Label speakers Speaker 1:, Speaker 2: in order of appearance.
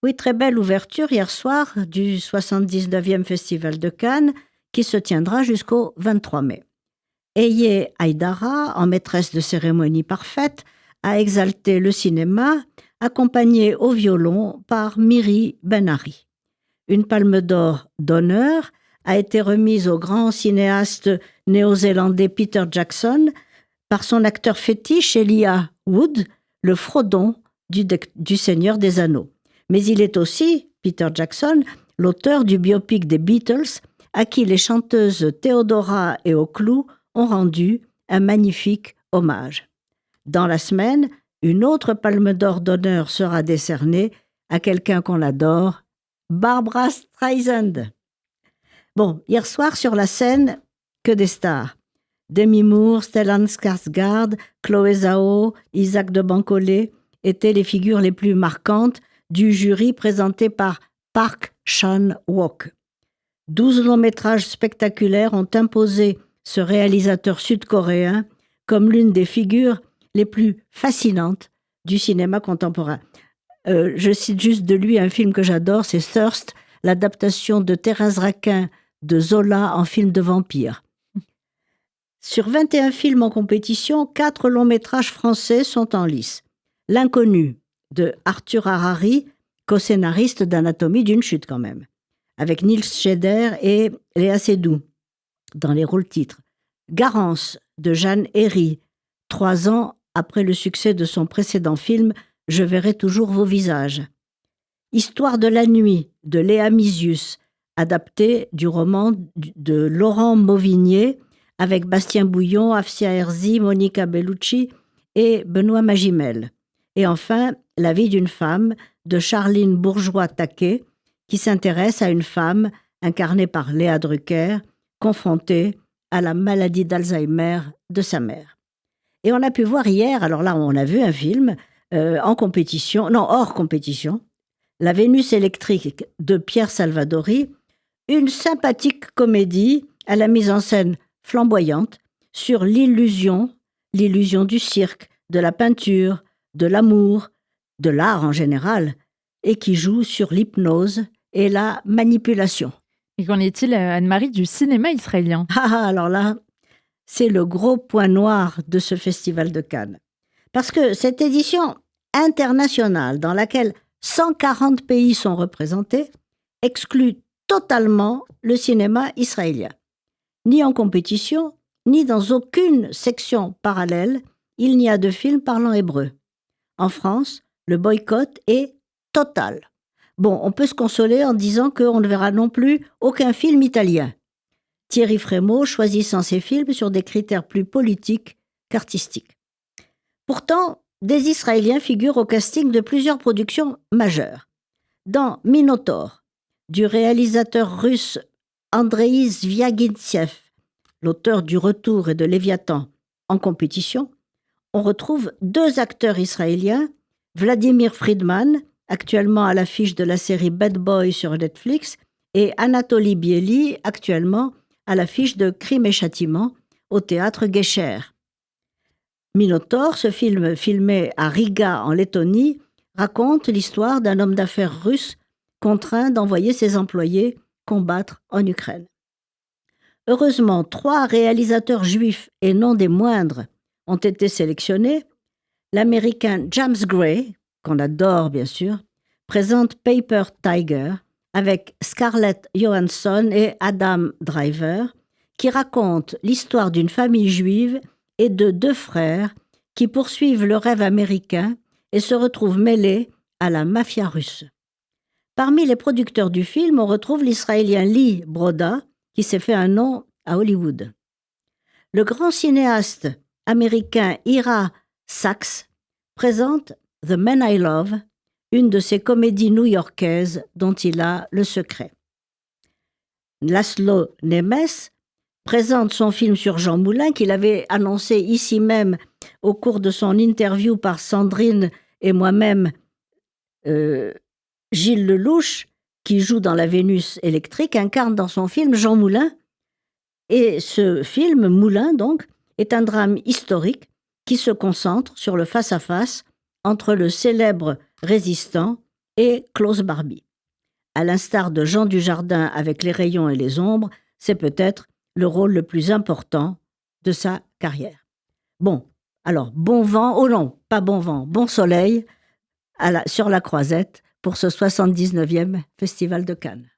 Speaker 1: Oui, très belle ouverture hier soir du 79e Festival de Cannes qui se tiendra jusqu'au 23 mai. Eye Haïdara, en maîtresse de cérémonie parfaite, a exalté le cinéma, accompagnée au violon par Miri Benari. Une palme d'or d'honneur a été remise au grand cinéaste néo-zélandais Peter Jackson par son acteur fétiche Elijah Wood, le Frodon du Seigneur des Anneaux. Mais il est aussi, Peter Jackson, l'auteur du biopic des Beatles, à qui les chanteuses Theodora et Oclou ont rendu un magnifique hommage. Dans la semaine, une autre palme d'or d'honneur sera décernée à quelqu'un qu'on adore, Barbra Streisand. Bon, hier soir sur la scène, que des stars. Demi Moore, Stellan Skarsgård, Chloé Zhao, Isaac de Bancolé étaient les figures les plus marquantes du jury présenté par Park Chan-wook. 12 longs-métrages spectaculaires ont imposé ce réalisateur sud-coréen comme l'une des figures les plus fascinantes du cinéma contemporain. Je cite juste de lui un film que j'adore, c'est Thirst, l'adaptation de Thérèse Raquin de Zola en film de vampire. Sur 21 films en compétition, 4 longs-métrages français sont en lice. L'Inconnu de Arthur Harari, co-scénariste d'Anatomie d'une chute quand même, avec Nils Schneider et Léa Seydoux dans les rôles-titres. Garance de Jeanne Herry, 3 ans après le succès de son précédent film Je verrai toujours vos visages. Histoire de la nuit de Léa Misius, adapté du roman de Laurent Mauvigné avec Bastien Bouillon, Afsia Herzi, Monica Bellucci et Benoît Magimel. Et enfin, La vie d'une femme de Charline Bourgeois-Taquet, qui s'intéresse à une femme incarnée par Léa Drucker, confrontée à la maladie d'Alzheimer de sa mère. Et on a pu voir hier, alors là on a vu un film hors compétition, La Vénus électrique de Pierre Salvadori, une sympathique comédie à la mise en scène flamboyante sur l'illusion du cirque, de la peinture, de l'amour, de l'art en général, et qui joue sur l'hypnose et la manipulation.
Speaker 2: Et qu'en est-il, Anne-Marie, du cinéma israélien ?
Speaker 1: Alors là, c'est le gros point noir de ce festival de Cannes. Parce que cette édition internationale, dans laquelle 140 pays sont représentés, exclut totalement le cinéma israélien. Ni en compétition, ni dans aucune section parallèle, il n'y a de film parlant hébreu. En France, le boycott est total. Bon, on peut se consoler en disant qu'on ne verra non plus aucun film italien. Thierry Frémaux choisissant ses films sur des critères plus politiques qu'artistiques. Pourtant, des Israéliens figurent au casting de plusieurs productions majeures. Dans Minotaure, du réalisateur russe Andrei Zvyagintsev, l'auteur du Retour et de Léviathan, en compétition, on retrouve 2 acteurs israéliens, Vladimir Friedman, actuellement à l'affiche de la série Bad Boy sur Netflix, et Anatoly Biely, actuellement à l'affiche de Crime et Châtiment au théâtre Guécher. Minotaure, ce film filmé à Riga en Lettonie, raconte l'histoire d'un homme d'affaires russe contraint d'envoyer ses employés combattre en Ukraine. Heureusement, 3 réalisateurs juifs, et non des moindres, ont été sélectionnés. L'américain James Gray, qu'on adore bien sûr, présente Paper Tiger avec Scarlett Johansson et Adam Driver, qui raconte l'histoire d'une famille juive et de 2 frères qui poursuivent le rêve américain et se retrouvent mêlés à la mafia russe. Parmi les producteurs du film, on retrouve l'Israélien Lee Broda, qui s'est fait un nom à Hollywood. Le grand cinéaste américain Ira Sachs présente The Man I Love, une de ses comédies new-yorkaises dont il a le secret. Laszlo Nemes présente son film sur Jean Moulin, qu'il avait annoncé ici même au cours de son interview par Sandrine et moi-même, Gilles Lelouch, qui joue dans La Vénus électrique, incarne dans son film Jean Moulin. Et ce film, Moulin donc, est un drame historique qui se concentre sur le face-à-face entre le célèbre résistant et Klaus Barbie. À l'instar de Jean Dujardin avec Les rayons et les ombres, c'est peut-être le rôle le plus important de sa carrière. Bon, alors bon vent, oh non, pas bon vent, bon soleil sur la Croisette pour ce 79e Festival de Cannes.